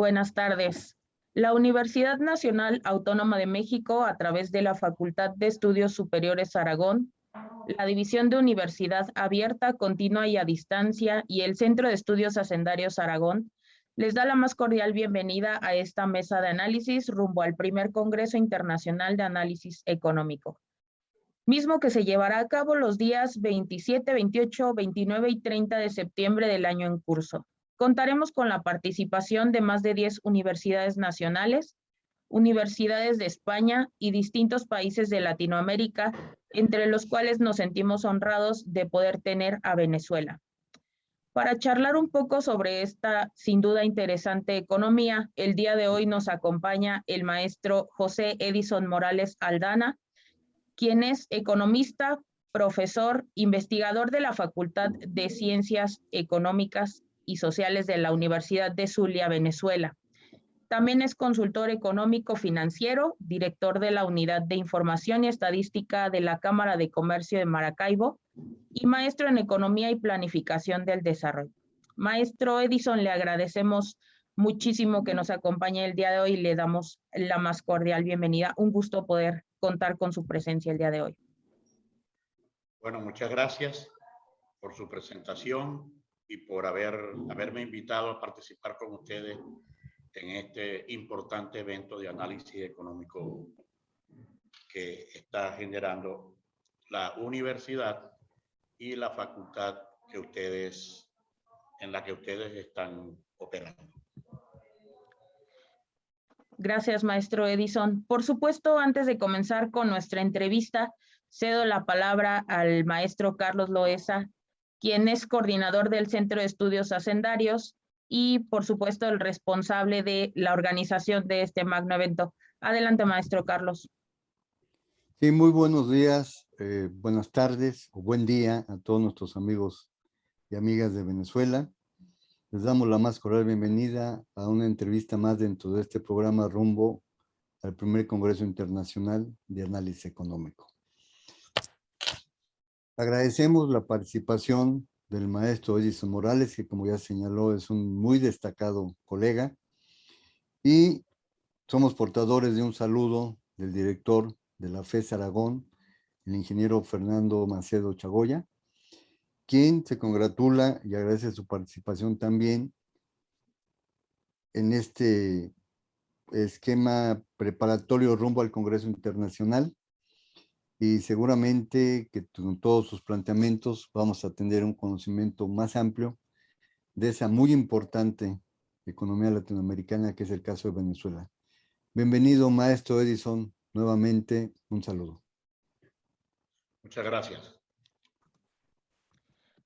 Buenas tardes. La Universidad Nacional Autónoma de México, a través de la Facultad de Estudios Superiores Aragón, la División de Universidad Abierta, Continua y a Distancia y el Centro de Estudios Hacendarios Aragón, les da la más cordial bienvenida a esta mesa de análisis rumbo al primer Congreso Internacional de Análisis Económico, mismo que se llevará a cabo los días 27, 28, 29 y 30 de septiembre del año en curso. Contaremos con la participación de más de 10 universidades nacionales, universidades de España y distintos países de Latinoamérica, entre los cuales nos sentimos honrados de poder tener a Venezuela. Para charlar un poco sobre esta sin duda interesante economía, el día de hoy nos acompaña el maestro José Edison Morales Aldana, quien es economista, profesor, investigador de la Facultad de Ciencias Económicas y Sociales de la Universidad de Zulia, Venezuela. También es consultor económico financiero, director de la Unidad de Información y Estadística de la Cámara de Comercio de Maracaibo y maestro en Economía y Planificación del Desarrollo. Maestro Edison, le agradecemos muchísimo que nos acompañe el día de hoy y le damos la más cordial bienvenida. Un gusto poder contar con su presencia el día de hoy. Bueno, muchas gracias por su presentación y por haberme invitado a participar con ustedes en este importante evento de análisis económico que está generando la universidad y la facultad en la que ustedes están operando. Gracias, maestro Edison. Por supuesto, antes de comenzar con nuestra entrevista, cedo la palabra al maestro Carlos Loesa, quien es coordinador del Centro de Estudios Hacendarios y, por supuesto, el responsable de la organización de este magno evento. Adelante, maestro Carlos. Sí, muy buenos días, buenas tardes o buen día a todos nuestros amigos y amigas de Venezuela. Les damos la más cordial bienvenida a una entrevista más dentro de este programa rumbo al primer Congreso Internacional de Análisis Económico. Agradecemos la participación del maestro Edison Morales, que como ya señaló es un muy destacado colega, y somos portadores de un saludo del director de la FES Aragón, el ingeniero Fernando Macedo Chagoya, quien se congratula y agradece su participación también en este esquema preparatorio rumbo al Congreso Internacional, y seguramente que con todos sus planteamientos vamos a tener un conocimiento más amplio de esa muy importante economía latinoamericana que es el caso de Venezuela. Bienvenido, maestro Edison, nuevamente un saludo. Muchas gracias.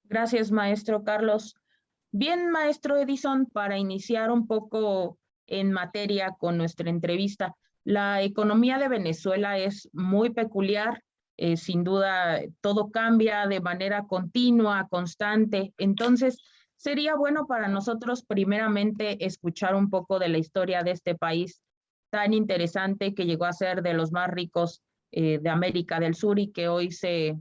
Gracias, maestro Carlos. Bien, maestro Edison, para iniciar un poco en materia con nuestra entrevista, la economía de Venezuela es muy peculiar, sin duda todo cambia de manera continua, constante, entonces sería bueno para nosotros primeramente escuchar un poco de la historia de este país tan interesante que llegó a ser de los más ricos de América del Sur y que hoy se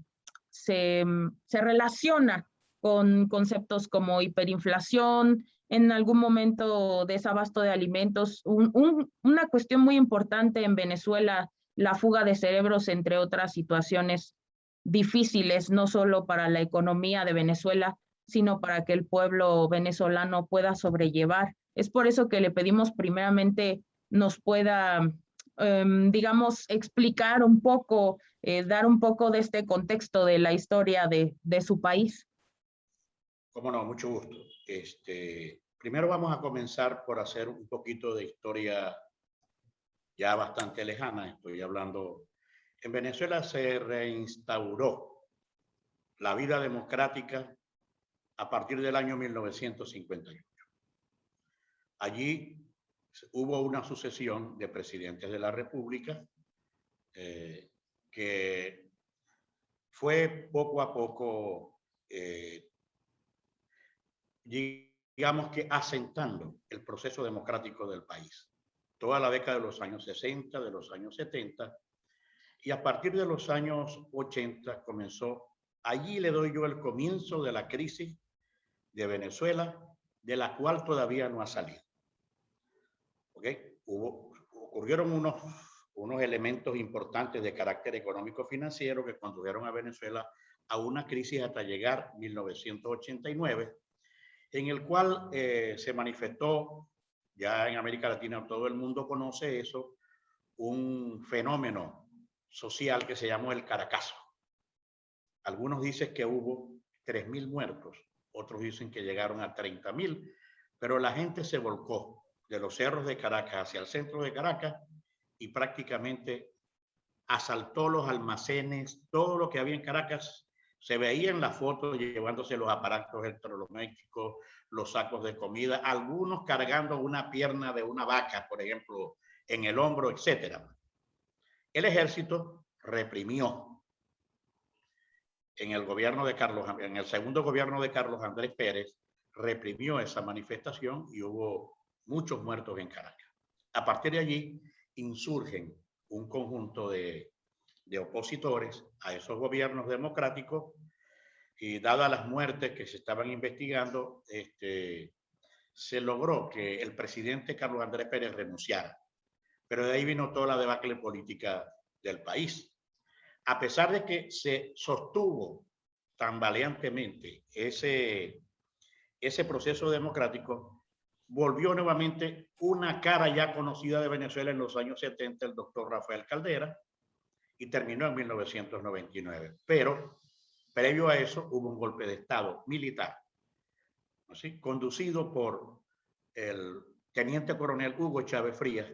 relaciona con conceptos como hiperinflación, en algún momento desabasto de alimentos, una cuestión muy importante en Venezuela, la fuga de cerebros, entre otras situaciones difíciles, no solo para la economía de Venezuela, sino para que el pueblo venezolano pueda sobrellevar. Es por eso que le pedimos primeramente nos pueda, digamos, explicar un poco, dar un poco de este contexto de la historia de su país. Cómo no, mucho gusto. Primero vamos a comenzar por hacer un poquito de historia ya bastante lejana. Estoy hablando, en Venezuela se reinstauró la vida democrática a partir del año 1958. Allí hubo una sucesión de presidentes de la República que fue poco a poco digamos que asentando el proceso democrático del país. Toda la década de los años 60, de los años 70, y a partir de los años 80 comenzó, allí le doy yo el comienzo de la crisis de Venezuela, de la cual todavía no ha salido. ¿ok? Ocurrieron unos elementos importantes de carácter económico-financiero que condujeron a Venezuela a una crisis hasta llegar 1989, en el cual se manifestó, ya en América Latina todo el mundo conoce eso, un fenómeno social que se llamó el Caracazo. Algunos dicen que hubo 3.000 muertos, otros dicen que llegaron a 30.000, pero la gente se volcó de los cerros de Caracas hacia el centro de Caracas y prácticamente asaltó los almacenes, todo lo que había en Caracas. Se veía en las fotos llevándose los aparatos electrodomésticos, los sacos de comida, algunos cargando una pierna de una vaca, por ejemplo, en el hombro, etc. El ejército reprimió. En el segundo gobierno de Carlos Andrés Pérez, reprimió esa manifestación y hubo muchos muertos en Caracas. A partir de allí, insurgen un conjunto de opositores a esos gobiernos democráticos y dadas las muertes que se estaban investigando, se logró que el presidente Carlos Andrés Pérez renunciara. Pero de ahí vino toda la debacle política del país. A pesar de que se sostuvo tan valientemente ese proceso democrático, volvió nuevamente una cara ya conocida de Venezuela en los años 70, el doctor Rafael Caldera, y terminó en 1999. Pero previo a eso hubo un golpe de Estado militar, ¿sí?, conducido por el teniente coronel Hugo Chávez Frías,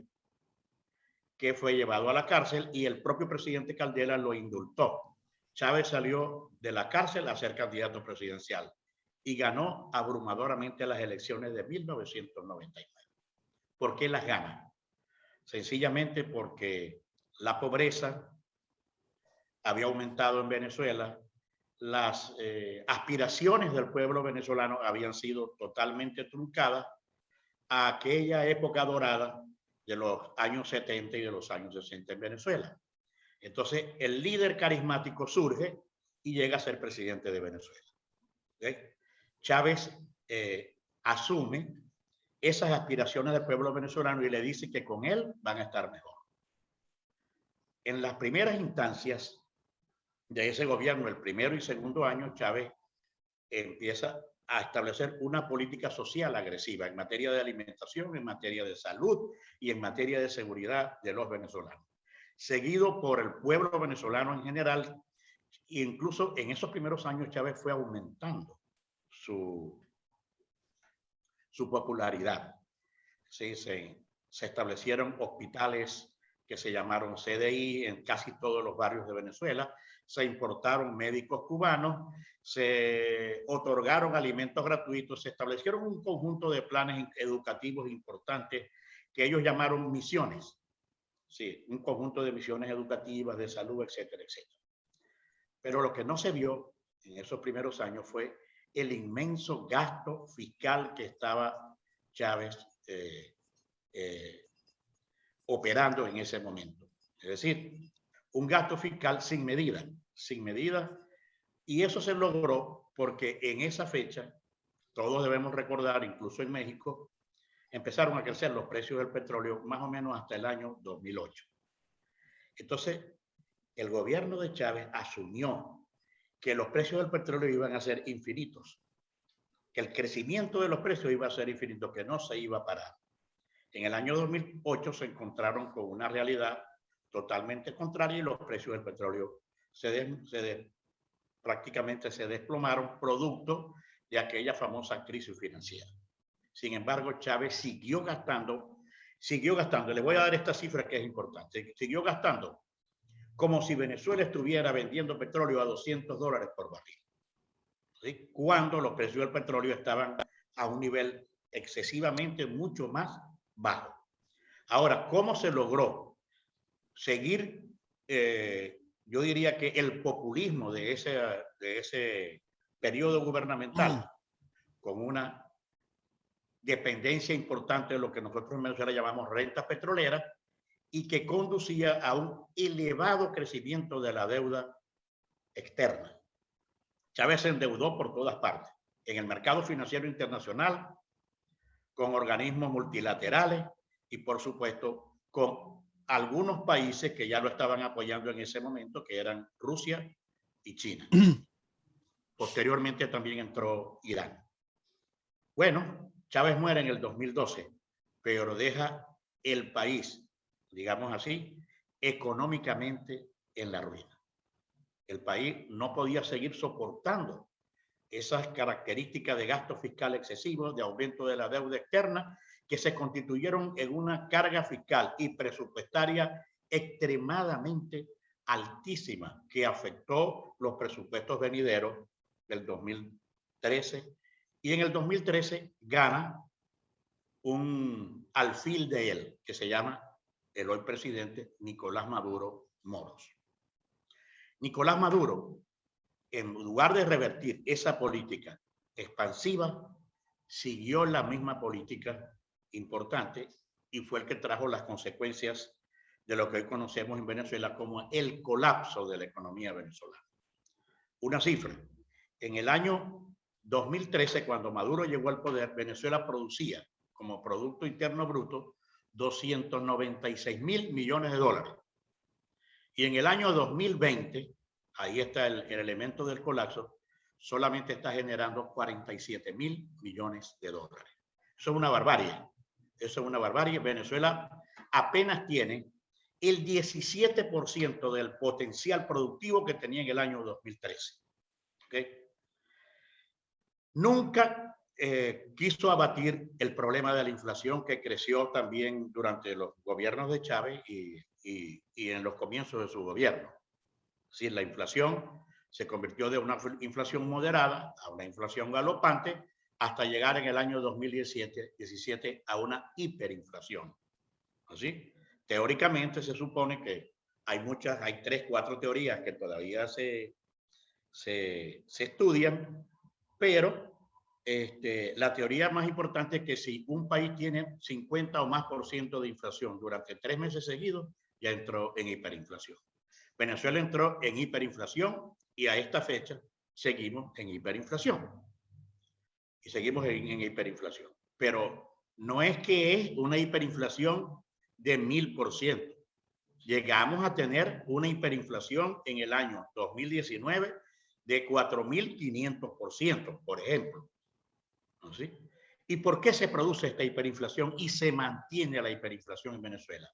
que fue llevado a la cárcel y el propio presidente Caldera lo indultó. Chávez salió de la cárcel a ser candidato presidencial y ganó abrumadoramente las elecciones de 1999. ¿Por qué las gana? Sencillamente porque la pobreza había aumentado en Venezuela, las aspiraciones del pueblo venezolano habían sido totalmente truncadas a aquella época dorada de los años 70 y de los años 60 en Venezuela. Entonces, el líder carismático surge y llega a ser presidente de Venezuela. ¿Okay? Chávez asume esas aspiraciones del pueblo venezolano y le dice que con él van a estar mejor. En las primeras instancias de ese gobierno, el primero y segundo año, Chávez empieza a establecer una política social agresiva en materia de alimentación, en materia de salud y en materia de seguridad de los venezolanos, seguido por el pueblo venezolano en general. E incluso en esos primeros años Chávez fue aumentando su popularidad. Sí, se establecieron hospitales que se llamaron CDI en casi todos los barrios de Venezuela, se importaron médicos cubanos, se otorgaron alimentos gratuitos, se establecieron un conjunto de planes educativos importantes que ellos llamaron misiones. Sí, un conjunto de misiones educativas, de salud, etcétera, etcétera. Pero lo que no se vio en esos primeros años fue el inmenso gasto fiscal que estaba Chávez operando en ese momento. Es decir, un gasto fiscal sin medida, y eso se logró porque en esa fecha, todos debemos recordar, incluso en México, empezaron a crecer los precios del petróleo más o menos hasta el año 2008. Entonces, el gobierno de Chávez asumió que los precios del petróleo iban a ser infinitos, que el crecimiento de los precios iba a ser infinito, que no se iba a parar. En el año 2008 se encontraron con una realidad totalmente contraria y los precios del petróleo prácticamente se desplomaron producto de aquella famosa crisis financiera. Sin embargo, Chávez siguió gastando. Le voy a dar esta cifra que es importante. Siguió gastando como si Venezuela estuviera vendiendo petróleo a $200 por barril, ¿sí?, cuando los precios del petróleo estaban a un nivel excesivamente mucho más bajo. Ahora, ¿cómo se logró seguir, yo diría que el populismo de ese periodo gubernamental con una dependencia importante de lo que nosotros en Venezuela llamamos renta petrolera y que conducía a un elevado crecimiento de la deuda externa? Chávez se endeudó por todas partes, en el mercado financiero internacional, con organismos multilaterales, y por supuesto con algunos países que ya lo estaban apoyando en ese momento, que eran Rusia y China. Posteriormente también entró Irán. Bueno, Chávez muere en el 2012, pero deja el país, digamos así, económicamente en la ruina. El país no podía seguir soportando esas características de gasto fiscal excesivo, de aumento de la deuda externa, que se constituyeron en una carga fiscal y presupuestaria extremadamente altísima, que afectó los presupuestos venideros del 2013. Y en el 2013 gana un alfil de él, que se llama el hoy presidente Nicolás Maduro Moros. Nicolás Maduro, en lugar de revertir esa política expansiva, siguió la misma política importante y fue el que trajo las consecuencias de lo que hoy conocemos en Venezuela como el colapso de la economía venezolana. Una cifra: en el año 2013, cuando Maduro llegó al poder, Venezuela producía como Producto Interno Bruto 296.000 millones de dólares. Y en el año 2020, ahí está el elemento del colapso, solamente está generando 47.000 millones de dólares. Eso es una barbarie. Eso es una barbarie. Venezuela apenas tiene el 17% del potencial productivo que tenía en el año 2013. ¿Okay? Nunca quiso abatir el problema de la inflación, que creció también durante los gobiernos de Chávez y en los comienzos de su gobierno. Sí, la inflación se convirtió de una inflación moderada a una inflación galopante hasta llegar en el año 2017 a una hiperinflación. ¿Así? Teóricamente se supone que hay 3, 4 teorías que todavía se estudian, pero la teoría más importante es que si un país tiene 50 o más % de inflación durante 3 meses seguidos, ya entró en hiperinflación. Venezuela entró en hiperinflación y a esta fecha seguimos en hiperinflación. Y seguimos en hiperinflación. Pero no es que es una hiperinflación de 1000%. Llegamos a tener una hiperinflación en el año 2019 de 4.500%, por ejemplo. ¿Sí? ¿Y por qué se produce esta hiperinflación y se mantiene la hiperinflación en Venezuela?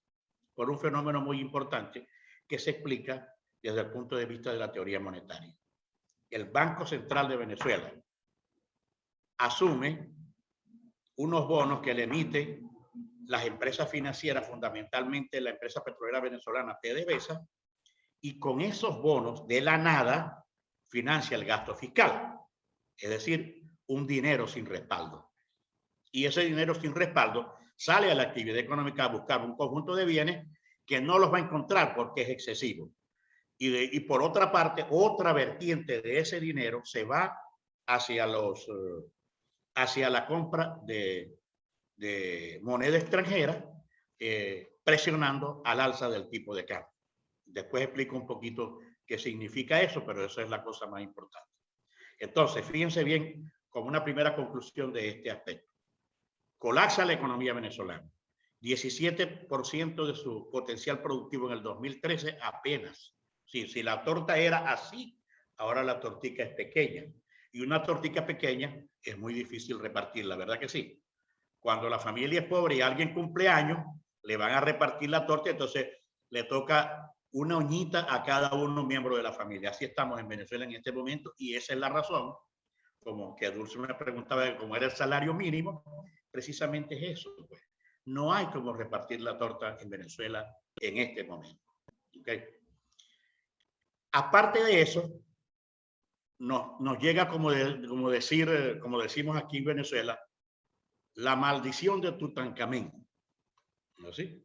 Por un fenómeno muy importante que se explica desde el punto de vista de la teoría monetaria. El Banco Central de Venezuela asume unos bonos que le emiten las empresas financieras, fundamentalmente la empresa petrolera venezolana PDVSA, y con esos bonos de la nada financia el gasto fiscal, es decir, un dinero sin respaldo. Y ese dinero sin respaldo sale a la actividad económica a buscar un conjunto de bienes que no los va a encontrar porque es excesivo. Y por otra parte, otra vertiente de ese dinero se va hacia la compra de moneda extranjera, presionando al alza del tipo de cambio. Después explico un poquito qué significa eso, pero eso es la cosa más importante. Entonces, fíjense bien, como una primera conclusión de este aspecto. Colapsa la economía venezolana. 17% de su potencial productivo en el 2013 apenas. Si la torta era así, ahora la tortica es pequeña. Y una tortica pequeña es muy difícil repartirla, ¿verdad que sí? Cuando la familia es pobre y alguien cumple años, le van a repartir la torta, entonces le toca una oñita a cada uno miembro de la familia. Así estamos en Venezuela en este momento y esa es la razón, como que Dulce me preguntaba cómo era el salario mínimo, precisamente es eso, pues. No hay como repartir la torta en Venezuela en este momento. ¿Okay? Aparte de eso, nos llega como decimos aquí en Venezuela, la maldición de Tutankamén, ¿no? ¿Sí?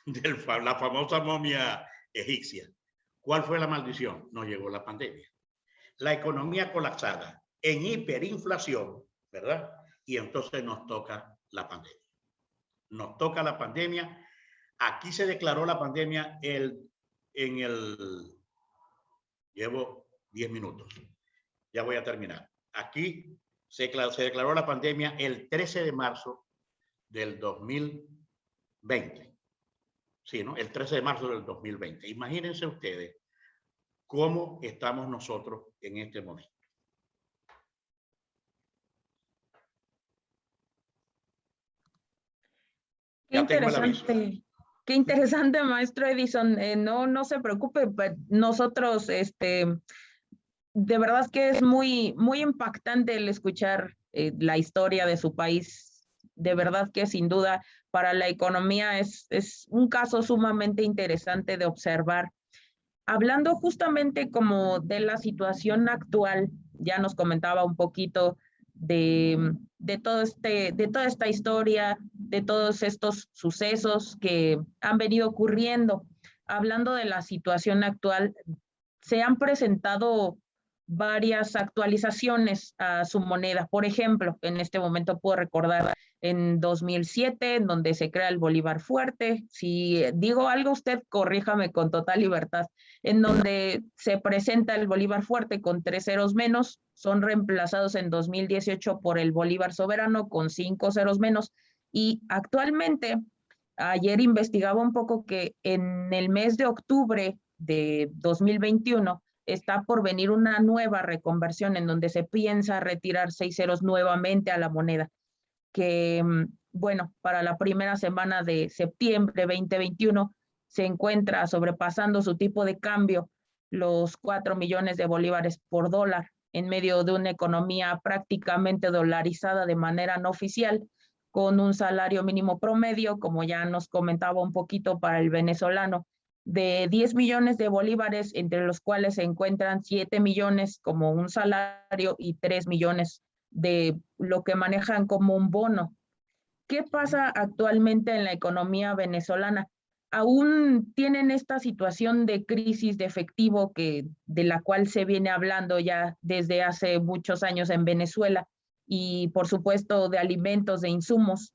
La famosa momia egipcia. ¿Cuál fue la maldición? Nos llegó la pandemia. La economía colapsada, en hiperinflación, ¿verdad? Y entonces nos toca la pandemia. Nos toca la pandemia. Aquí se declaró la pandemia llevo 10 minutos. Ya voy a terminar. Aquí se declaró la pandemia el 13 de marzo del 2020. 20. Sí, ¿no? El 13 de marzo del 2020. Imagínense ustedes cómo estamos nosotros en este momento. Qué interesante. Qué interesante, maestro Edison. No se preocupe, nosotros, de verdad que es muy impactante el escuchar la historia de su país. De verdad que sin duda para la economía es un caso sumamente interesante de observar. Hablando justamente como de la situación actual, ya nos comentaba un poquito de toda esta historia, de todos estos sucesos que han venido ocurriendo. Hablando de la situación actual, se han presentado varias actualizaciones a su moneda. Por ejemplo, en este momento puedo recordar en 2007, en donde se crea el Bolívar Fuerte. Si digo algo, usted corríjame con total libertad. En donde se presenta el Bolívar Fuerte con 3 ceros menos, son reemplazados en 2018 por el Bolívar Soberano con 5 ceros menos. Y actualmente, ayer investigaba un poco que en el mes de octubre de 2021 está por venir una nueva reconversión en donde se piensa retirar 6 ceros nuevamente a la moneda, que, bueno, para la primera semana de septiembre 2021 se encuentra sobrepasando su tipo de cambio los 4 millones de bolívares por dólar en medio de una economía prácticamente dolarizada de manera no oficial, con un salario mínimo promedio, como ya nos comentaba un poquito para el venezolano, de 10 millones de bolívares, entre los cuales se encuentran 7 millones como un salario y 3 millones de lo que manejan como un bono. ¿Qué pasa actualmente en la economía venezolana? ¿Aún tienen esta situación de crisis de efectivo de la cual se viene hablando ya desde hace muchos años en Venezuela y por supuesto de alimentos, de insumos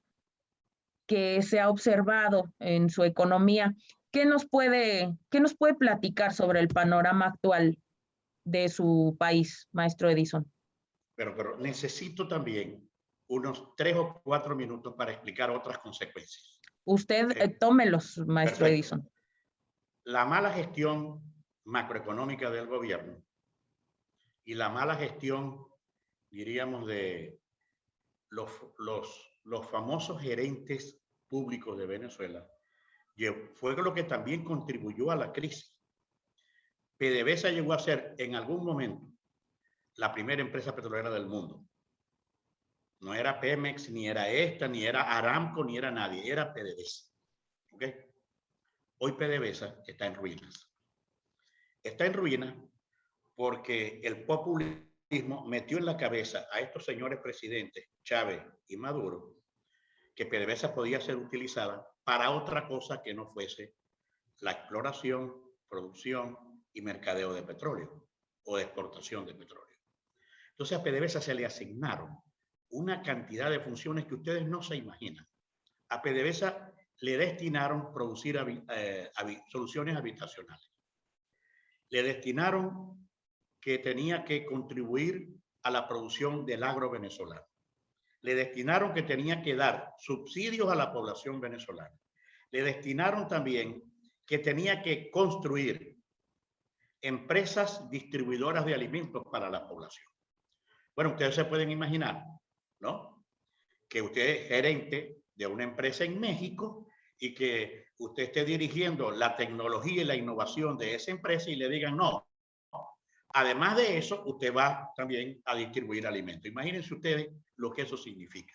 que se ha observado en su economía? ¿Qué nos puede platicar sobre el panorama actual de su país, maestro Edison? Pero necesito también unos 3 o 4 minutos para explicar otras consecuencias. Usted tómelos, maestro Perfecto. Edison. La mala gestión macroeconómica del gobierno y la mala gestión, diríamos, de los famosos gerentes públicos de Venezuela fue lo que también contribuyó a la crisis. PDVSA llegó a ser en algún momento la primera empresa petrolera del mundo. No era Pemex, ni era esta, ni era Aramco, ni era nadie, era PDVSA. ¿Okay? Hoy PDVSA está en ruinas. Está en ruinas porque el populismo metió en la cabeza a estos señores presidentes, Chávez y Maduro, que PDVSA podía ser utilizada para otra cosa que no fuese la exploración, producción y mercadeo de petróleo o de exportación de petróleo. Entonces a PDVSA se le asignaron una cantidad de funciones que ustedes no se imaginan. A PDVSA le destinaron producir soluciones habitacionales. Le destinaron que tenía que contribuir a la producción del agro venezolano. Le destinaron que tenía que dar subsidios a la población venezolana. Le destinaron también que tenía que construir empresas distribuidoras de alimentos para la población. Bueno, ustedes se pueden imaginar, ¿no? Que usted es gerente de una empresa en México y que usted esté dirigiendo la tecnología y la innovación de esa empresa y le digan, no, además de eso, usted va también a distribuir alimentos. Imagínense ustedes lo que eso significa.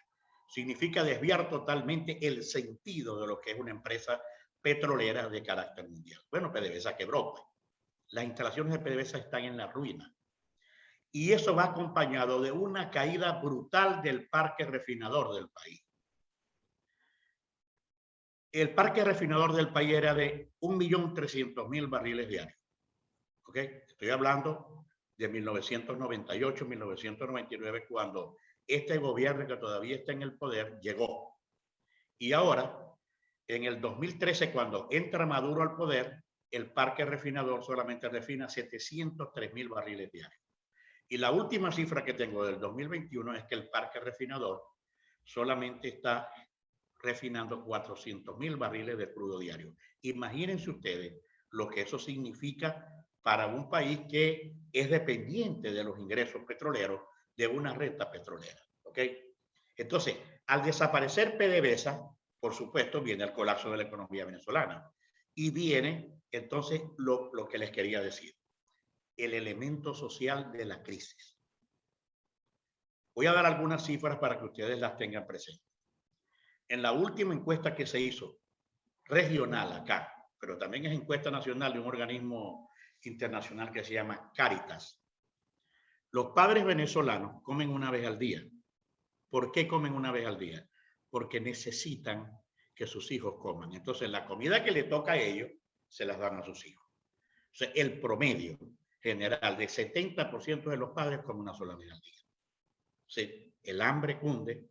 Significa desviar totalmente el sentido de lo que es una empresa petrolera de carácter mundial. Bueno, PDVSA quebró, pues. Las instalaciones de PDVSA están en la ruina. Y eso va acompañado de una caída brutal del parque refinador del país. El parque refinador del país era de 1.300.000 barriles diarios. ¿Ok? Estoy hablando de 1998, 1999, cuando este gobierno que todavía está en el poder llegó. Y ahora, en el 2013, cuando entra Maduro al poder, el parque refinador solamente refina 703.000 barriles diarios. Y la última cifra que tengo del 2021 es que el parque refinador solamente está refinando 400.000 barriles de crudo diario. Imagínense ustedes lo que eso significa para un país que es dependiente de los ingresos petroleros de una renta petrolera. ¿Ok? Entonces, al desaparecer PDVSA, por supuesto, viene el colapso de la economía venezolana. Y viene, entonces, lo que les quería decir, el elemento social de la crisis. Voy a dar algunas cifras para que ustedes las tengan presentes. En la última encuesta que se hizo, regional acá, pero también es encuesta nacional de un organismo internacional que se llama Cáritas. Los padres venezolanos comen una vez al día. ¿Por qué comen una vez al día? Porque necesitan que sus hijos coman. Entonces, la comida que le toca a ellos, se las dan a sus hijos. O sea, el promedio general de 70% de los padres comen una sola vez al día. O sea, el hambre cunde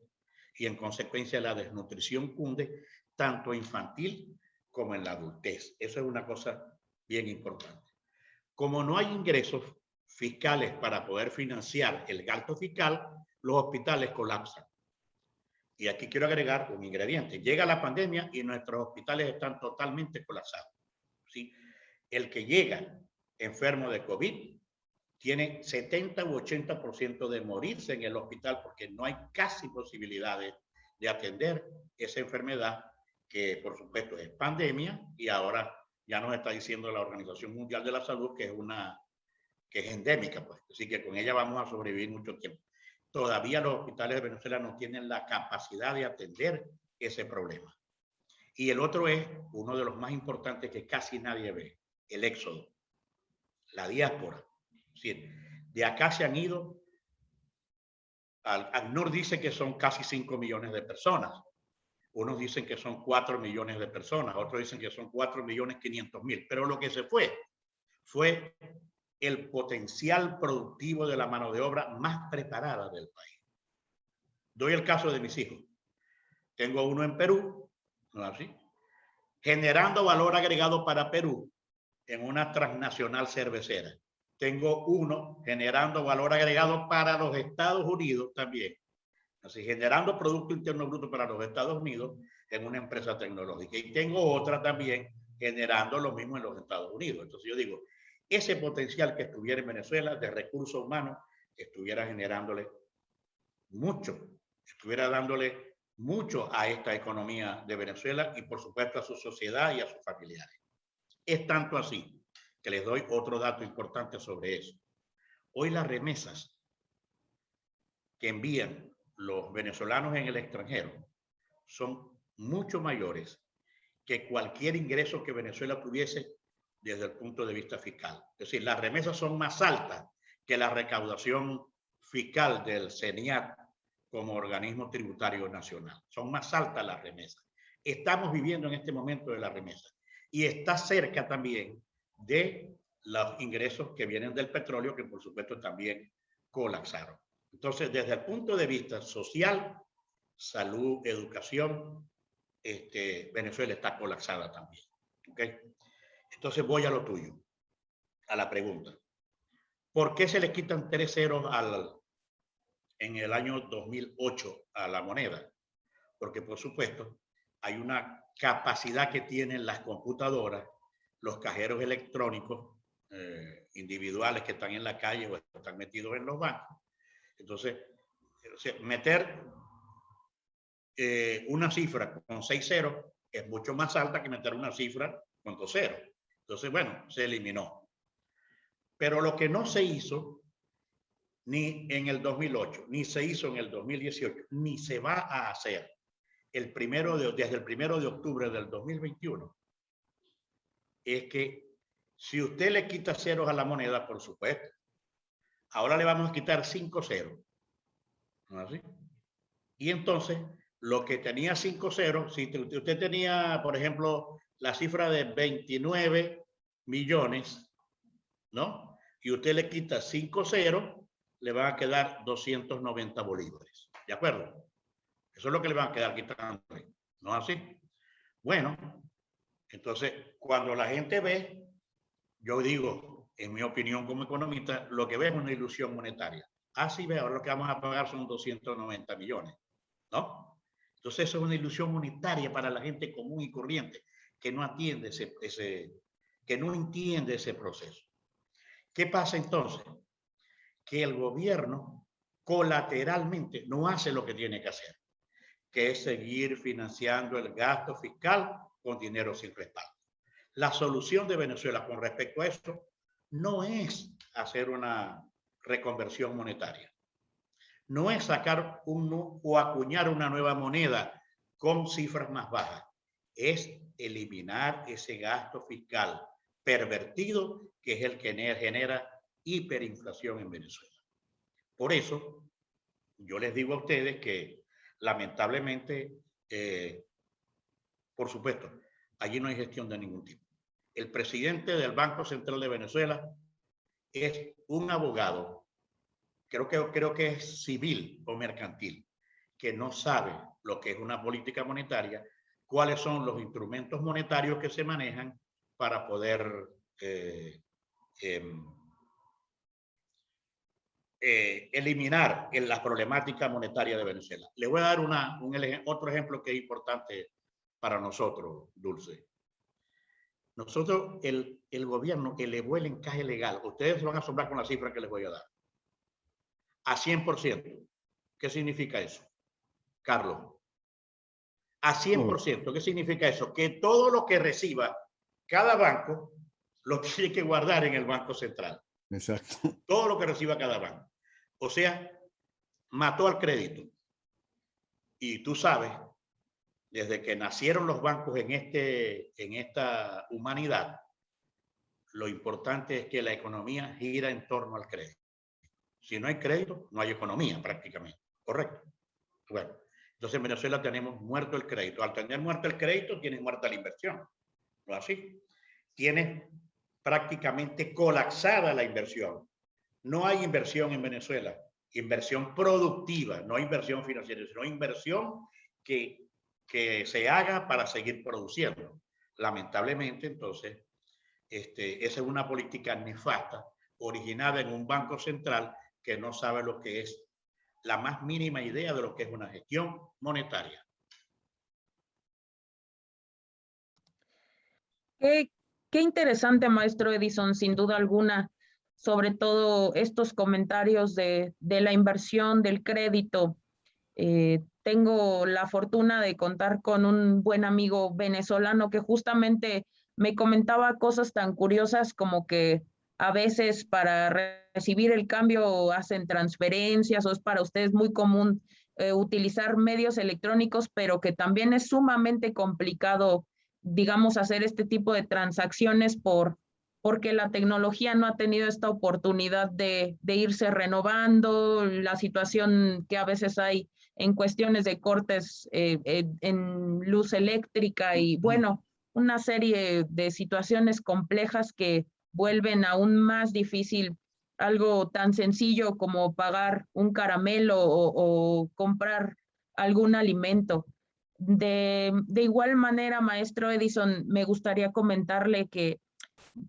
y en consecuencia la desnutrición cunde tanto infantil como en la adultez. Eso es una cosa bien importante. Como no hay ingresos fiscales para poder financiar el gasto fiscal, los hospitales colapsan. Y aquí quiero agregar un ingrediente. Llega la pandemia y nuestros hospitales están totalmente colapsados. ¿Sí? El que llega enfermo de COVID tiene 70 u 80% de morirse en el hospital porque no hay casi posibilidades de atender esa enfermedad que, por supuesto, es pandemia y ahora ya nos está diciendo la Organización Mundial de la Salud que es endémica, pues. Así que con ella vamos a sobrevivir mucho tiempo. Todavía los hospitales de Venezuela no tienen la capacidad de atender ese problema. Y el otro es uno de los más importantes que casi nadie ve, el éxodo, la diáspora. Sí, de acá se han ido, ACNUR dice que son casi 5 millones de personas. Unos dicen que son 4 millones de personas, otros dicen que son 4.500.000. Pero lo que se fue el potencial productivo de la mano de obra más preparada del país. Doy el caso de mis hijos. Tengo uno en Perú, ¿no es así? Generando valor agregado para Perú en una transnacional cervecera. Tengo uno generando valor agregado para los Estados Unidos también. Así, generando Producto Interno Bruto para los Estados Unidos en una empresa tecnológica. Y tengo otra también generando lo mismo en los Estados Unidos. Entonces yo digo, ese potencial que estuviera en Venezuela de recursos humanos, estuviera generándole mucho, estuviera dándole mucho a esta economía de Venezuela y por supuesto a su sociedad y a sus familiares. Es tanto así que les doy otro dato importante sobre eso. Hoy las remesas que envían los venezolanos en el extranjero son mucho mayores que cualquier ingreso que Venezuela tuviese desde el punto de vista fiscal. Es decir, las remesas son más altas que la recaudación fiscal del CENIAT como organismo tributario nacional. Son más altas las remesas. Estamos viviendo en este momento de la remesa y está cerca también de los ingresos que vienen del petróleo, que por supuesto también colapsaron. Entonces, desde el punto de vista social, salud, educación, Venezuela está colapsada también. ¿Okay? Entonces voy a lo tuyo, a la pregunta. ¿Por qué se le quitan 3 ceros en el año 2008 a la moneda? Porque, por supuesto, hay una capacidad que tienen las computadoras, los cajeros electrónicos individuales que están en la calle o están metidos en los bancos. Entonces, meter una cifra con 6 ceros es mucho más alta que meter una cifra con 2 ceros. Entonces, bueno, se eliminó. Pero lo que no se hizo ni en el 2008, ni se hizo en el 2018, ni se va a hacer desde el 1 de octubre del 2021, es que si usted le quita ceros a la moneda, por supuesto, ahora le vamos a quitar 5 ceros. ¿No es así? Y entonces, lo que tenía 5 ceros, si usted tenía, por ejemplo, la cifra de 29 millones, ¿no? Y usted le quita 5 ceros, le van a quedar 290 bolívares. ¿De acuerdo? Eso es lo que le van a quedar quitando. ¿No es así? Bueno, entonces, cuando la gente ve, yo digo, en mi opinión como economista, lo que ve es una ilusión monetaria. Así ve, ahora lo que vamos a pagar son 290 millones, ¿no? Entonces eso es una ilusión monetaria para la gente común y corriente que no atiende que no entiende ese proceso. ¿Qué pasa entonces? Que el gobierno colateralmente no hace lo que tiene que hacer, que es seguir financiando el gasto fiscal con dinero sin respaldo. La solución de Venezuela con respecto a esto no es hacer una reconversión monetaria, no es sacar o acuñar una nueva moneda con cifras más bajas, es eliminar ese gasto fiscal pervertido que es el que genera hiperinflación en Venezuela. Por eso, yo les digo a ustedes que lamentablemente, por supuesto, allí no hay gestión de ningún tipo. El presidente del Banco Central de Venezuela es un abogado, creo que es civil o mercantil, que no sabe lo que es una política monetaria, cuáles son los instrumentos monetarios que se manejan para poder eliminar la problemática monetaria de Venezuela. Les voy a dar otro ejemplo que es importante para nosotros, Dulce. Nosotros, el gobierno elevó el encaje legal. Ustedes se van a asombrar con la cifra que les voy a dar. A 100%. ¿Qué significa eso, Carlos? A 100%. ¿Qué significa eso? Que todo lo que reciba cada banco lo tiene que guardar en el Banco Central. Exacto. Todo lo que reciba cada banco. O sea, mató al crédito. Y tú sabes, desde que nacieron los bancos en esta humanidad, lo importante es que la economía gira en torno al crédito. Si no hay crédito, no hay economía prácticamente. ¿Correcto? Bueno, entonces en Venezuela tenemos muerto el crédito. Al tener muerto el crédito, tienes muerta la inversión. ¿No es así? Tienes prácticamente colapsada la inversión. No hay inversión en Venezuela. Inversión productiva, no inversión financiera, sino inversión que se haga para seguir produciendo. Lamentablemente, entonces, esa es una política nefasta, originada en un banco central que no sabe lo que es la más mínima idea de lo que es una gestión monetaria. Qué interesante, maestro Edison, sin duda alguna, sobre todo estos comentarios de la inversión, del crédito. Tengo la fortuna de contar con un buen amigo venezolano que justamente me comentaba cosas tan curiosas como que a veces para recibir el cambio hacen transferencias o es para ustedes muy común utilizar medios electrónicos, pero que también es sumamente complicado, digamos, hacer este tipo de transacciones porque la tecnología no ha tenido esta oportunidad de irse renovando, la situación que a veces hay en cuestiones de cortes en luz eléctrica y bueno, una serie de situaciones complejas que vuelven aún más difícil algo tan sencillo como pagar un caramelo o comprar algún alimento. De igual manera, maestro Edison, me gustaría comentarle que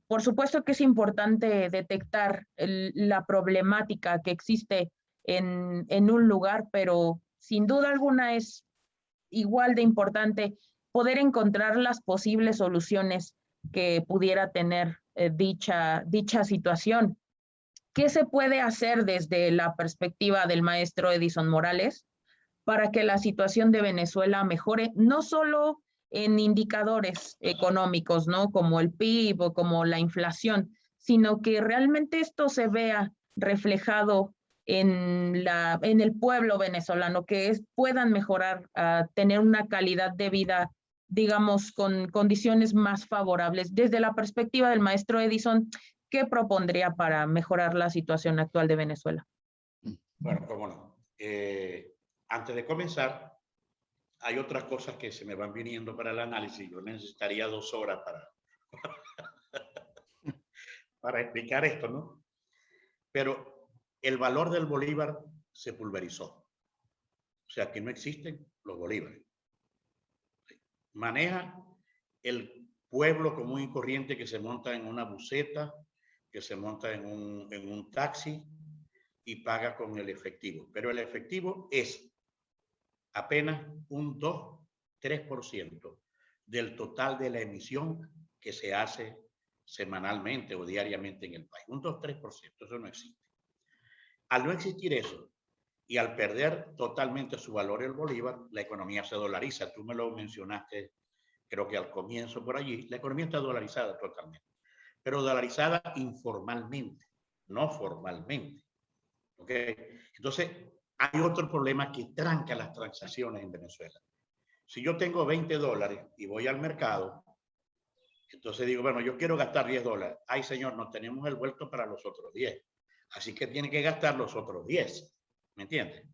por supuesto que es importante detectar la problemática que existe en un lugar, pero sin duda alguna es igual de importante poder encontrar las posibles soluciones que pudiera tener dicha situación. ¿Qué se puede hacer desde la perspectiva del maestro Edison Morales para que la situación de Venezuela mejore, no solo en indicadores económicos, ¿no? Como el PIB o como la inflación, sino que realmente esto se vea reflejado en el pueblo venezolano, que puedan mejorar, tener una calidad de vida, digamos, con condiciones más favorables. Desde la perspectiva del maestro Edison, ¿qué propondría para mejorar la situación actual de Venezuela? Bueno, cómo no. Antes de comenzar, hay otras cosas que se me van viniendo para el análisis. Yo necesitaría 2 horas para explicar esto, ¿no? Pero el valor del bolívar se pulverizó. O sea, que no existen los bolívares. Maneja el pueblo común y corriente que se monta en una buseta, que se monta en un taxi y paga con el efectivo. Pero el efectivo es apenas un 2-3% del total de la emisión que se hace semanalmente o diariamente en el país. Un 2-3%, eso no existe. Al no existir eso y al perder totalmente su valor el bolívar, la economía se dolariza. Tú me lo mencionaste, creo que al comienzo por allí, la economía está dolarizada totalmente, pero dolarizada informalmente, no formalmente. ¿Ok? Entonces, hay otro problema que tranca las transacciones en Venezuela. Si yo tengo $20 y voy al mercado, entonces digo, bueno, yo quiero gastar $10. Ay, señor, no tenemos el vuelto para los otros 10. Así que tiene que gastar los otros 10. ¿Me entiendes?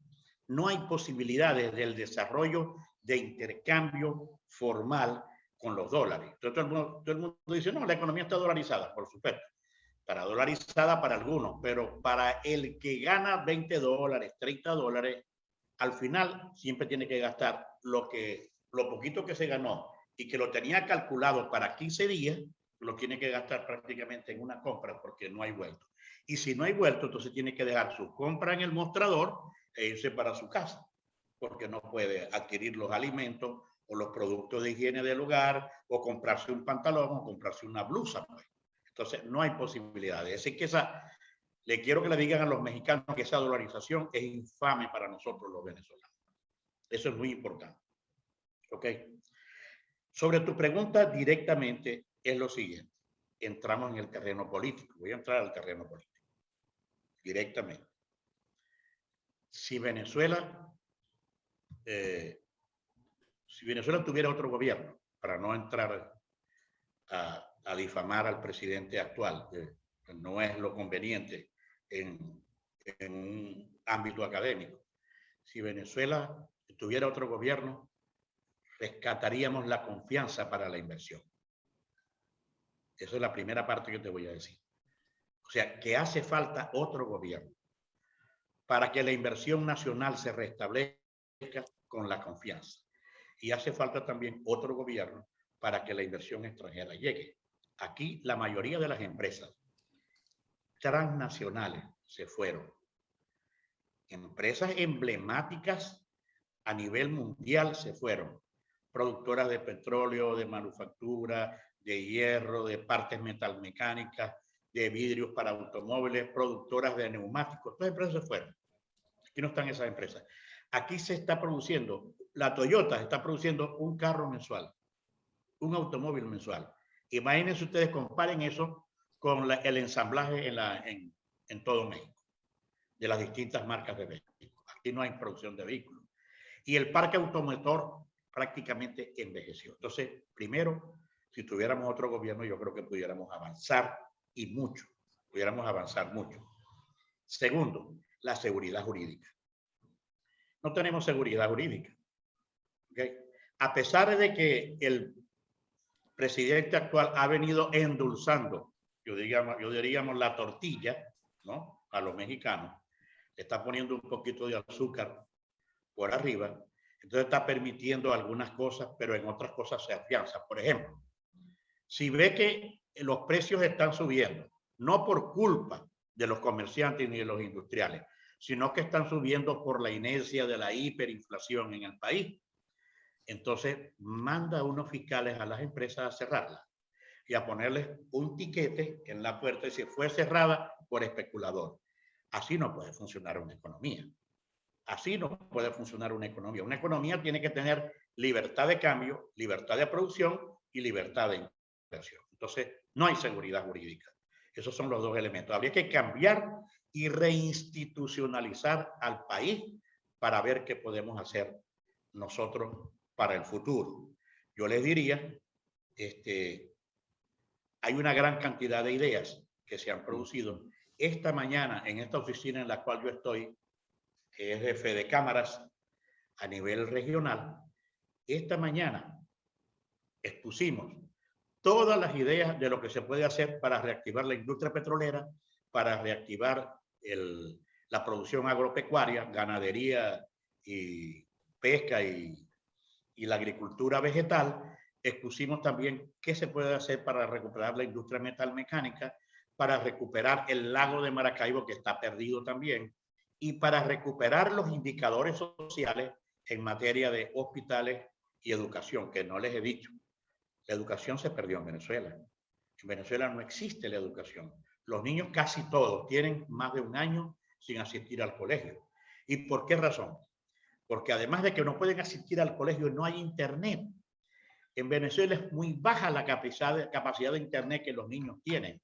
No hay posibilidades del desarrollo de intercambio formal con los dólares. Entonces, todo el mundo dice, no, la economía está dolarizada, por supuesto. Estará dolarizada para algunos, pero para el que gana $20, $30, al final siempre tiene que gastar lo poquito que se ganó y que lo tenía calculado para 15 días, lo tiene que gastar prácticamente en una compra porque no hay vuelto. Y si no hay vuelto, entonces tiene que dejar su compra en el mostrador e irse para su casa, porque no puede adquirir los alimentos o los productos de higiene del hogar, o comprarse un pantalón o comprarse una blusa. Pues. Entonces, no hay posibilidades. Así que le quiero que le digan a los mexicanos que esa dolarización es infame para nosotros los venezolanos. Eso es muy importante. ¿Ok? Sobre tu pregunta directamente es lo siguiente. Entramos en el terreno político. Voy a entrar al terreno político. Directamente. Si Venezuela tuviera otro gobierno, para no entrar a difamar al presidente actual, que no es lo conveniente en un ámbito académico. Si Venezuela tuviera otro gobierno, rescataríamos la confianza para la inversión. Esa es la primera parte que te voy a decir. O sea, que hace falta otro gobierno para que la inversión nacional se restablezca con la confianza. Y hace falta también otro gobierno para que la inversión extranjera llegue. Aquí la mayoría de las empresas transnacionales se fueron. Empresas emblemáticas a nivel mundial se fueron. Productoras de petróleo, de manufactura, de hierro, de partes metalmecánicas, de vidrios para automóviles, productoras de neumáticos. Todas las empresas se fueron. Aquí no están esas empresas. Aquí se está produciendo, la Toyota está produciendo un carro mensual, un automóvil mensual. Imagínense ustedes, comparen eso con el ensamblaje en todo México, de las distintas marcas de vehículos. Aquí no hay producción de vehículos. Y el parque automotor prácticamente envejeció. Entonces, primero, si tuviéramos otro gobierno, yo creo que pudiéramos avanzar y mucho. Pudiéramos avanzar mucho. Segundo, la seguridad jurídica. No tenemos seguridad jurídica. ¿Okay? A pesar de que el presidente actual ha venido endulzando, yo diríamos la tortilla, ¿no? A los mexicanos, le está poniendo un poquito de azúcar por arriba, entonces está permitiendo algunas cosas, pero en otras cosas se afianza. Por ejemplo, si ve que los precios están subiendo, no por culpa de los comerciantes ni de los industriales, sino que están subiendo por la inercia de la hiperinflación en el país, entonces manda a unos fiscales a las empresas a cerrarlas y a ponerles un tiquete en la puerta y si fue cerrada por especulador. Así no puede funcionar una economía. Así no puede funcionar una economía. Una economía tiene que tener libertad de cambio, libertad de producción y libertad de inversión. Entonces, no hay seguridad jurídica. Esos son los dos elementos. Habría que cambiar y reinstitucionalizar al país para ver qué podemos hacer nosotros para el futuro. Yo les diría, hay una gran cantidad de ideas que se han producido. Esta mañana, en esta oficina en la cual yo estoy, que es de Fede Cámaras a nivel regional, esta mañana expusimos todas las ideas de lo que se puede hacer para reactivar la industria petrolera, para reactivar la producción agropecuaria, ganadería y pesca y la agricultura vegetal. Expusimos también qué se puede hacer para recuperar la industria metalmecánica, para recuperar el lago de Maracaibo, que está perdido también, y para recuperar los indicadores sociales en materia de hospitales y educación, que no les he dicho. La educación se perdió en Venezuela. En Venezuela no existe la educación. Los niños casi todos tienen más de un año sin asistir al colegio. ¿Y por qué razón? Porque además de que no pueden asistir al colegio, no hay internet. En Venezuela es muy baja la capacidad de internet que los niños tienen.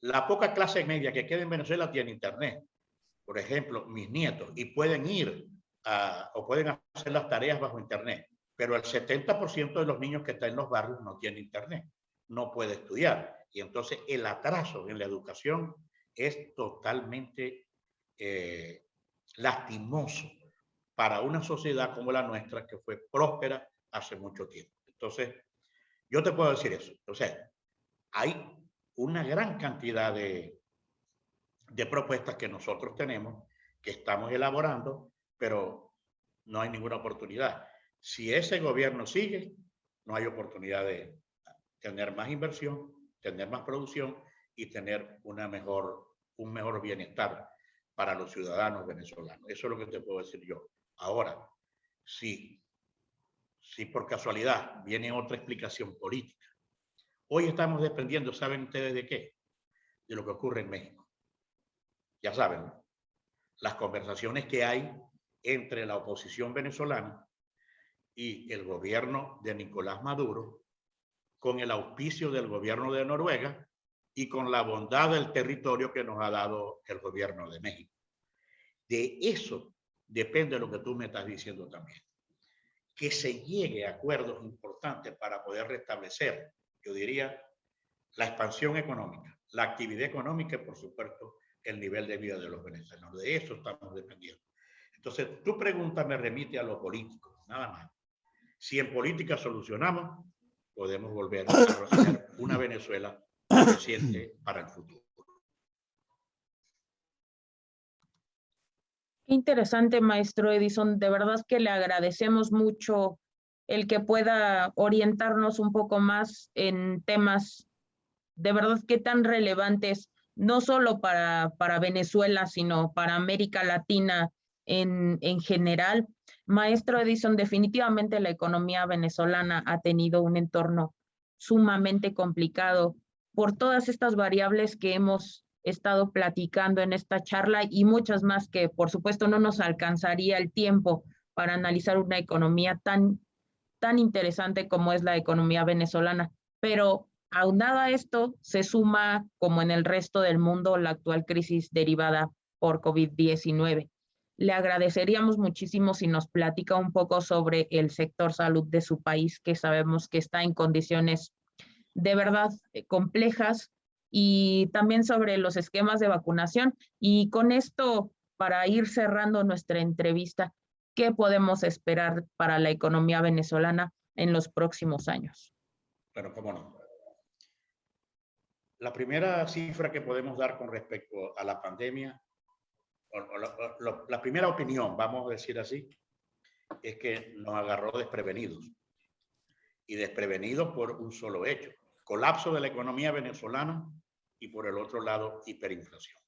La poca clase media que queda en Venezuela tiene internet. Por ejemplo, mis nietos, y pueden ir o pueden hacer las tareas bajo internet. Pero el 70% de los niños que están en los barrios no tienen internet, no puede estudiar. Y entonces el atraso en la educación es totalmente lastimoso para una sociedad como la nuestra, que fue próspera hace mucho tiempo. Entonces, yo te puedo decir eso. O sea, hay una gran cantidad de propuestas que nosotros tenemos, que estamos elaborando, pero no hay ninguna oportunidad. Si ese gobierno sigue, no hay oportunidad de tener más inversión, tener más producción y tener un mejor bienestar para los ciudadanos venezolanos. Eso es lo que te puedo decir yo. Ahora, si por casualidad viene otra explicación política, hoy estamos dependiendo, ¿saben ustedes de qué? De lo que ocurre en México. Ya saben, ¿no? Las conversaciones que hay entre la oposición venezolana y el gobierno de Nicolás Maduro, con el auspicio del gobierno de Noruega y con la bondad del territorio que nos ha dado el gobierno de México. De eso depende lo que tú me estás diciendo también. Que se llegue a acuerdos importantes para poder restablecer, yo diría, la expansión económica, la actividad económica y, por supuesto, el nivel de vida de los venezolanos. De eso estamos dependiendo. Entonces, tu pregunta me remite a lo político, nada más. Si en política solucionamos, podemos volver a tener una Venezuela consciente para el futuro. Qué interesante, maestro Edison. De verdad que le agradecemos mucho el que pueda orientarnos un poco más en temas de verdad que tan relevantes, no solo para Venezuela, sino para América Latina en general. Maestro Edison, definitivamente la economía venezolana ha tenido un entorno sumamente complicado por todas estas variables que hemos estado platicando en esta charla y muchas más que por supuesto no nos alcanzaría el tiempo para analizar una economía tan interesante como es la economía venezolana. Pero aunado a esto, se suma, como en el resto del mundo, la actual crisis derivada por COVID-19. Le agradeceríamos muchísimo si nos platica un poco sobre el sector salud de su país, que sabemos que está en condiciones de verdad complejas, y también sobre los esquemas de vacunación. Y con esto, para ir cerrando nuestra entrevista, ¿qué podemos esperar para la economía venezolana en los próximos años? Pero cómo no. La primera cifra que podemos dar con respecto a la pandemia, la primera opinión, vamos a decir así, es que nos agarró desprevenidos. Y desprevenidos por un solo hecho: colapso de la economía venezolana y, por el otro lado, hiperinflación.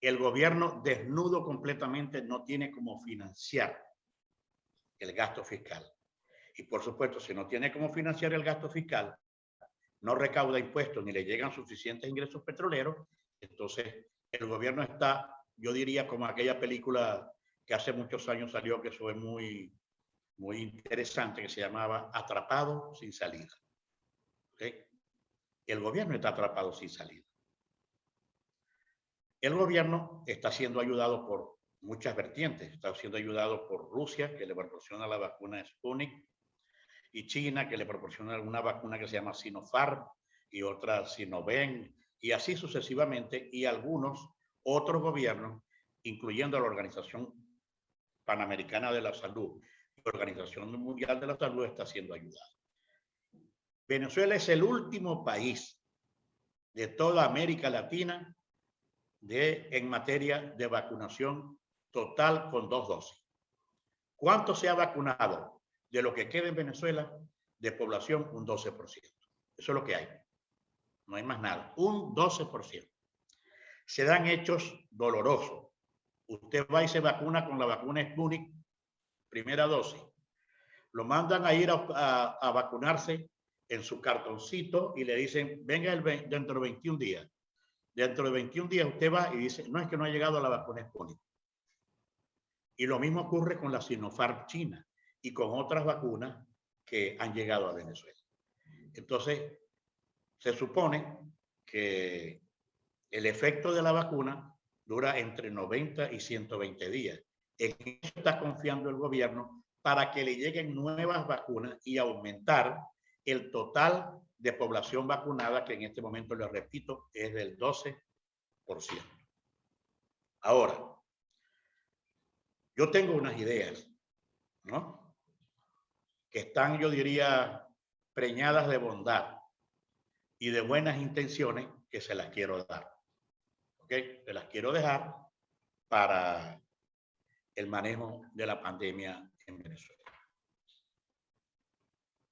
El gobierno, desnudo completamente, no tiene cómo financiar el gasto fiscal. Y, por supuesto, si no tiene cómo financiar el gasto fiscal, no recauda impuestos ni le llegan suficientes ingresos petroleros, entonces el gobierno está, yo diría, como aquella película que hace muchos años salió, que fue muy interesante, que se llamaba Atrapado sin salida. ¿Okay? El gobierno está atrapado sin salida. El gobierno está siendo ayudado por muchas vertientes. Está siendo ayudado por Rusia, que le proporciona la vacuna Sputnik, y China, que le proporciona una vacuna que se llama Sinopharm, y otra Sinovac, y así sucesivamente, y algunos otros gobiernos, incluyendo la Organización Panamericana de la Salud y la Organización Mundial de la Salud, está siendo ayudada. Venezuela es el último país de toda América Latina en materia de vacunación total con 2 dosis. ¿Cuánto se ha vacunado? De lo que queda en Venezuela de población, un 12%. Eso es lo que hay. No hay más nada. Un 12%. Se dan hechos dolorosos. Usted va y se vacuna con la vacuna Sputnik, primera dosis, lo mandan a ir a vacunarse en su cartoncito y le dicen, venga dentro de 21 días. Dentro de 21 días usted va y dice, no, es que no ha llegado a la vacuna Sputnik. Y lo mismo ocurre con la Sinopharm China y con otras vacunas que han llegado a Venezuela. Entonces, se supone que el efecto de la vacuna dura entre 90 y 120 días. En eso está confiando el gobierno para que le lleguen nuevas vacunas y aumentar el total de población vacunada, que en este momento, les repito, es del 12%. Ahora, yo tengo unas ideas, ¿no?, que están, yo diría, preñadas de bondad y de buenas intenciones, que se las quiero dar. ¿Ok? Se las quiero dejar para el manejo de la pandemia en Venezuela.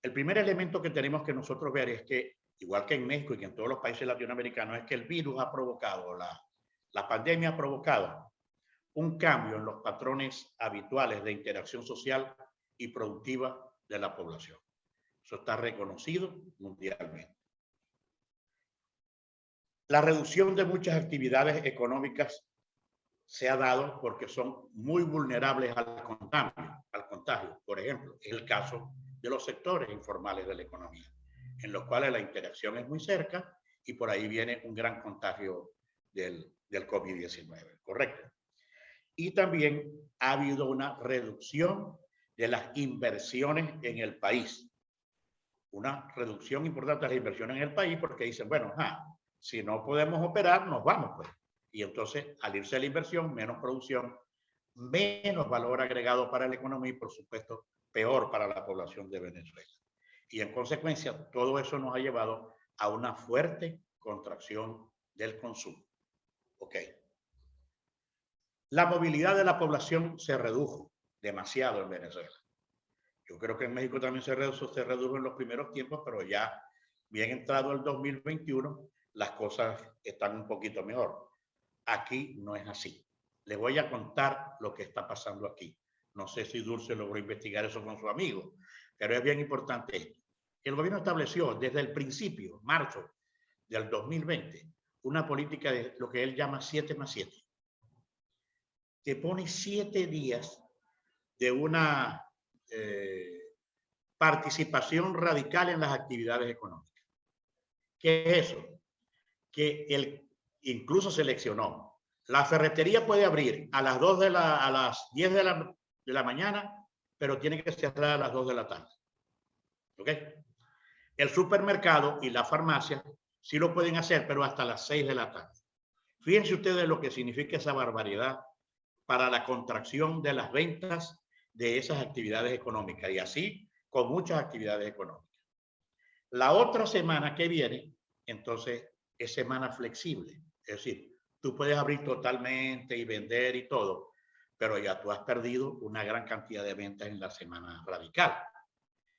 El primer elemento que tenemos que nosotros ver es que, igual que en México y que en todos los países latinoamericanos, es que el virus ha provocado, la pandemia ha provocado un cambio en los patrones habituales de interacción social y productiva de la población. Eso está reconocido mundialmente. La reducción de muchas actividades económicas se ha dado porque son muy vulnerables al contagio. Por ejemplo, es el caso de los sectores informales de la economía, en los cuales la interacción es muy cerca y por ahí viene un gran contagio del COVID-19, ¿correcto? Y también ha habido una reducción de las inversiones en el país. Una reducción importante de las inversiones en el país porque dicen, bueno, si no podemos operar, nos vamos, pues. Y entonces, al irse la inversión, menos producción, menos valor agregado para la economía y, por supuesto, peor para la población de Venezuela. Y en consecuencia, todo eso nos ha llevado a una fuerte contracción del consumo. Ok. La movilidad de la población se redujo demasiado en Venezuela. Yo creo que en México también se redujo en los primeros tiempos, pero ya bien entrado el 2021, las cosas están un poquito mejor. Aquí no es así. Les voy a contar lo que está pasando aquí. No sé si Dulce logró investigar eso con su amigo, pero es bien importante esto. El gobierno estableció desde el principio, marzo del 2020, una política de lo que él llama 7+7, que pone 7 días de una participación radical en las actividades económicas. ¿Qué es eso? Que él incluso seleccionó. La ferretería puede abrir a las 10 de la mañana, pero tiene que cerrar a las 2 de la tarde. ¿Ok? El supermercado y la farmacia sí lo pueden hacer, pero hasta las 6 de la tarde. Fíjense ustedes lo que significa esa barbaridad para la contracción de las ventas de esas actividades económicas, y así con muchas actividades económicas. La otra semana que viene, entonces, es semana flexible. Es decir, tú puedes abrir totalmente y vender y todo, pero ya tú has perdido una gran cantidad de ventas en la semana radical.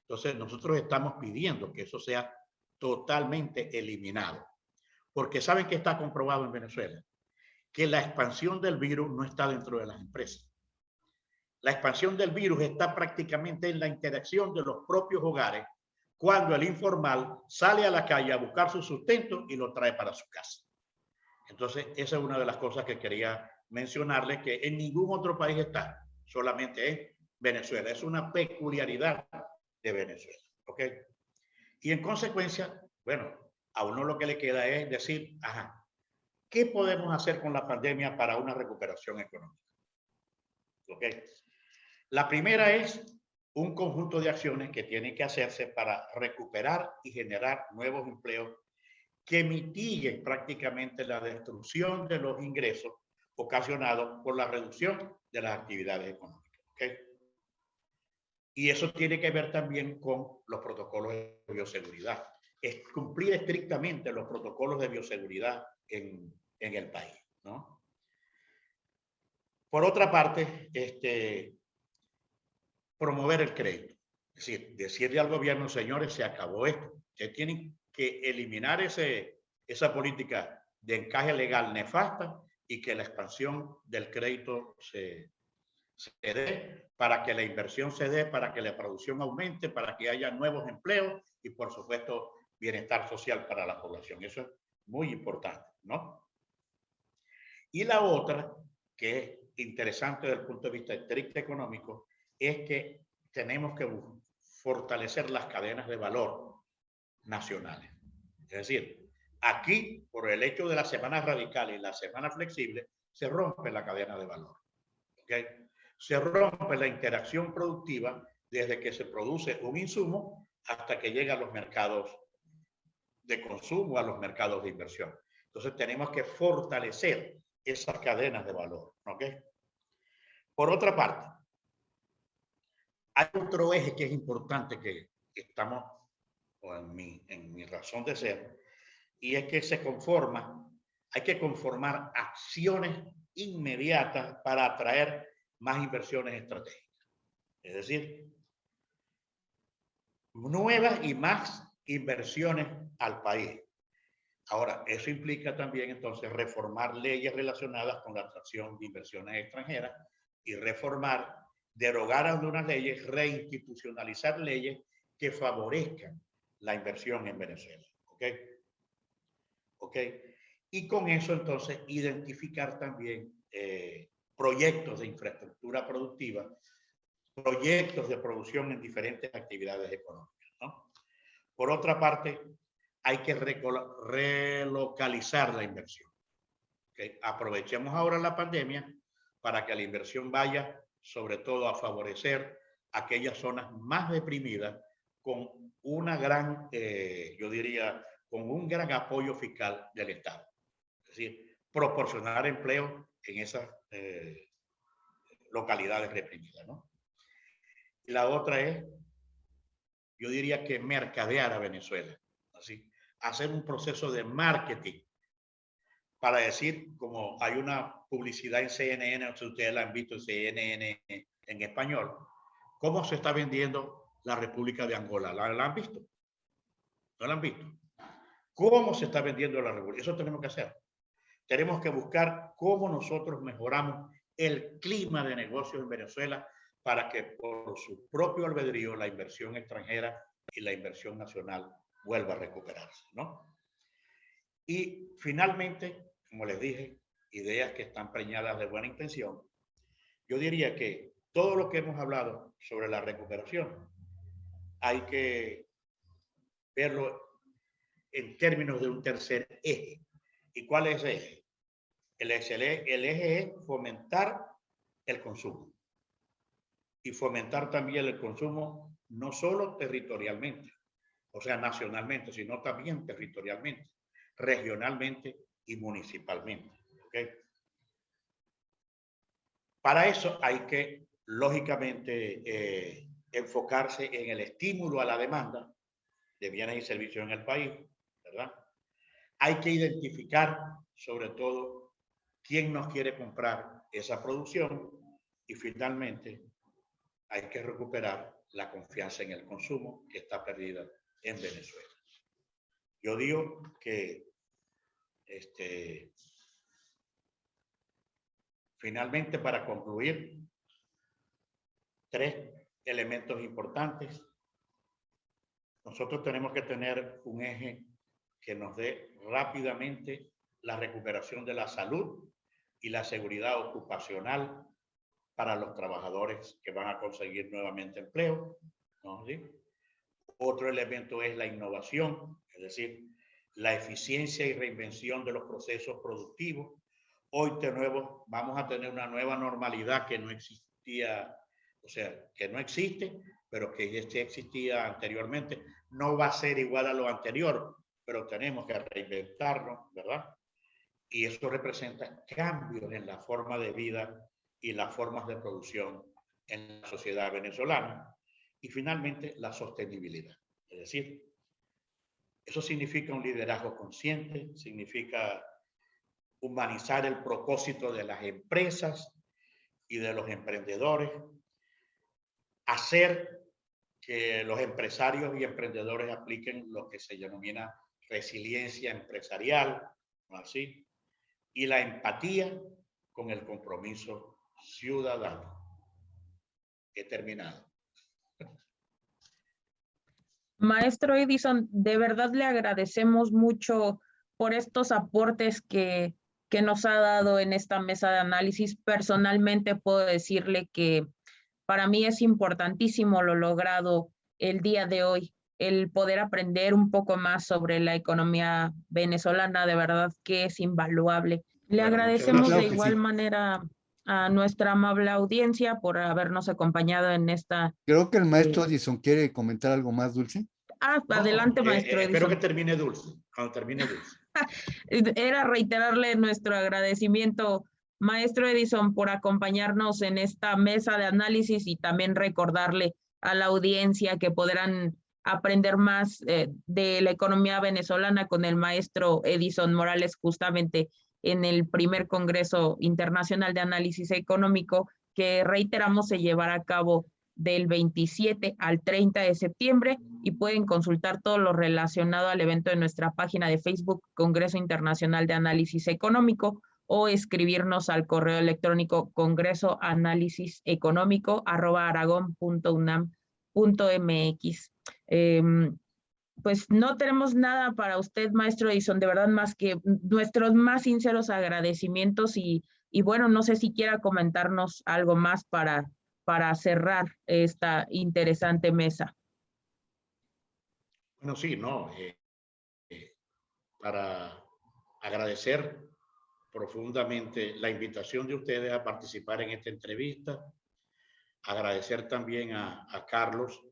Entonces, nosotros estamos pidiendo que eso sea totalmente eliminado, porque ¿saben qué está comprobado en Venezuela? Que la expansión del virus no está dentro de las empresas. La expansión del virus está prácticamente en la interacción de los propios hogares, cuando el informal sale a la calle a buscar su sustento y lo trae para su casa. Entonces, esa es una de las cosas que quería mencionarles, que en ningún otro país está, solamente en Venezuela. Es una peculiaridad de Venezuela. ¿Ok? Y en consecuencia, bueno, a uno lo que le queda es decir, ¿qué podemos hacer con la pandemia para una recuperación económica? ¿Ok? La primera es un conjunto de acciones que tienen que hacerse para recuperar y generar nuevos empleos que mitiguen prácticamente la destrucción de los ingresos ocasionados por la reducción de las actividades económicas. ¿Okay? Y eso tiene que ver también con los protocolos de bioseguridad. Es cumplir estrictamente los protocolos de bioseguridad en el país, ¿no? Por otra parte, promover el crédito. Es decir, decirle al gobierno, señores, se acabó esto. Ustedes tienen que eliminar esa política de encaje legal nefasta y que la expansión del crédito se se dé, para que la inversión se dé, para que la producción aumente, para que haya nuevos empleos y, por supuesto, bienestar social para la población. Eso es muy importante, ¿no? Y la otra, que es interesante desde el punto de vista estricto económico, es que tenemos que fortalecer las cadenas de valor nacionales. Es decir, aquí, por el hecho de la semana radical y la semana flexible, se rompe la cadena de valor. ¿Okay? Se rompe la interacción productiva desde que se produce un insumo hasta que llega a los mercados de consumo, a los mercados de inversión. Entonces tenemos que fortalecer esas cadenas de valor. ¿Okay? Por otra parte, hay otro eje que es importante que estamos, o en mi razón de ser, y es que hay que conformar acciones inmediatas para atraer más inversiones estratégicas. Es decir, nuevas y más inversiones al país. Ahora, eso implica también entonces reformar leyes relacionadas con la atracción de inversiones extranjeras y derogar algunas leyes, reinstitucionalizar leyes que favorezcan la inversión en Venezuela. ¿Ok? Y con eso entonces identificar también proyectos de infraestructura productiva, proyectos de producción en diferentes actividades económicas, ¿no? Por otra parte, hay que relocalizar la inversión. ¿Okay? Aprovechemos ahora la pandemia para que la inversión vaya sobre todo a favorecer aquellas zonas más deprimidas con una gran, yo diría, con un gran apoyo fiscal del Estado. Es decir, proporcionar empleo en esas localidades reprimidas, ¿no? Y la otra es, yo diría que mercadear a Venezuela, así, hacer un proceso de marketing para decir, como hay una publicidad en CNN, si ustedes la han visto en CNN en español, cómo se está vendiendo la República de Angola. ¿La han visto? ¿No la han visto? ¿Cómo se está vendiendo la República? Eso tenemos que hacer. Tenemos que buscar cómo nosotros mejoramos el clima de negocios en Venezuela para que por su propio albedrío la inversión extranjera y la inversión nacional vuelva a recuperarse, ¿no? Y finalmente, como les dije, ideas que están preñadas de buena intención. Yo diría que todo lo que hemos hablado sobre la recuperación hay que verlo en términos de un tercer eje. ¿Y cuál es ese eje? El eje es fomentar el consumo. Y fomentar también el consumo no solo territorialmente, o sea, nacionalmente, sino también territorialmente, regionalmente y municipalmente. ¿Okay? Para eso hay que, lógicamente, enfocarse en el estímulo a la demanda de bienes y servicios en el país, ¿verdad? Hay que identificar, sobre todo, quién nos quiere comprar esa producción y finalmente hay que recuperar la confianza en el consumo que está perdida en Venezuela. Yo digo que finalmente, para concluir, 3 elementos importantes. Nosotros tenemos que tener un eje que nos dé rápidamente la recuperación de la salud y la seguridad ocupacional para los trabajadores que van a conseguir nuevamente empleo, ¿no? ¿Sí? Otro elemento es la innovación, es decir, la eficiencia y reinvención de los procesos productivos. Hoy de nuevo vamos a tener una nueva normalidad que no existía, o sea, que no existe, pero que ya existía anteriormente. No va a ser igual a lo anterior, pero tenemos que reinventarnos, ¿verdad? Y eso representa cambios en la forma de vida y las formas de producción en la sociedad venezolana. Y finalmente, la sostenibilidad. Es decir, eso significa un liderazgo consciente, significa humanizar el propósito de las empresas y de los emprendedores, hacer que los empresarios y emprendedores apliquen lo que se denomina resiliencia empresarial, ¿no? Así, y la empatía con el compromiso ciudadano. he terminado. Maestro Edison, de verdad le agradecemos mucho por estos aportes que nos ha dado en esta mesa de análisis. Personalmente puedo decirle que para mí es importantísimo lo logrado el día de hoy, el poder aprender un poco más sobre la economía venezolana, de verdad que es invaluable. Le Bueno, muchas agradecemos gracias. de igual manera a nuestra amable audiencia por habernos acompañado en esta... Creo que el maestro Edison quiere comentar algo más, Dulce. Adelante, maestro Espero que Edison. termine Dulce, cuando termine Dulce. Era reiterarle nuestro agradecimiento, maestro Edison, por acompañarnos en esta mesa de análisis y también recordarle a la audiencia que podrán aprender más de la economía venezolana con el maestro Edison Morales justamente en el primer Congreso Internacional de Análisis Económico que reiteramos se llevará a cabo del 27 al 30 de septiembre y pueden consultar todo lo relacionado al evento en nuestra página de Facebook Congreso Internacional de Análisis Económico o escribirnos al correo electrónico congresoanálisis@aragon.unam.mx. Pues no tenemos nada para usted, maestro Edison, de verdad más que nuestros más sinceros agradecimientos y bueno, no sé si quiera comentarnos algo más para cerrar esta interesante mesa. Bueno, sí, no, para agradecer profundamente la invitación de ustedes a participar en esta entrevista, agradecer también a Carlos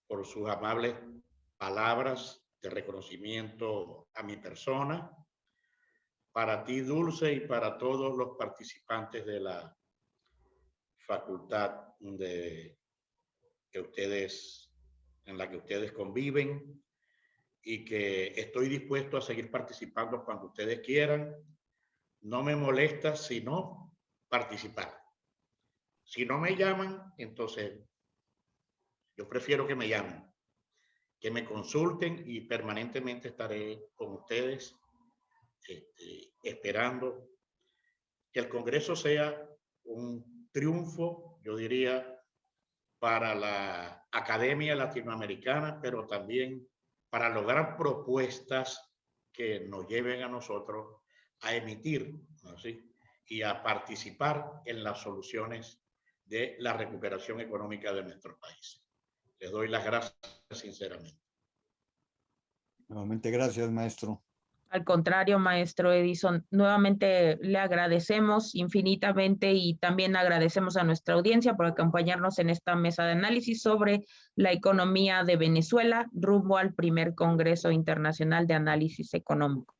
por sus amables palabras de reconocimiento a mi persona, para ti, Dulce, y para todos los participantes de la facultad en la que ustedes conviven, y que estoy dispuesto a seguir participando cuando ustedes quieran. No me molesta sino participar. Si no me llaman, entonces yo prefiero que me llamen, que me consulten y permanentemente estaré con ustedes esperando que el Congreso sea un triunfo, yo diría, para la academia latinoamericana, pero también para lograr propuestas que nos lleven a nosotros a emitir, ¿no? ¿Sí? Y a participar en las soluciones de la recuperación económica de nuestro país. Les doy las gracias sinceramente. Nuevamente, gracias, maestro. Al contrario, maestro Edison, nuevamente le agradecemos infinitamente y también agradecemos a nuestra audiencia por acompañarnos en esta mesa de análisis sobre la economía de Venezuela rumbo al primer Congreso Internacional de Análisis Económico.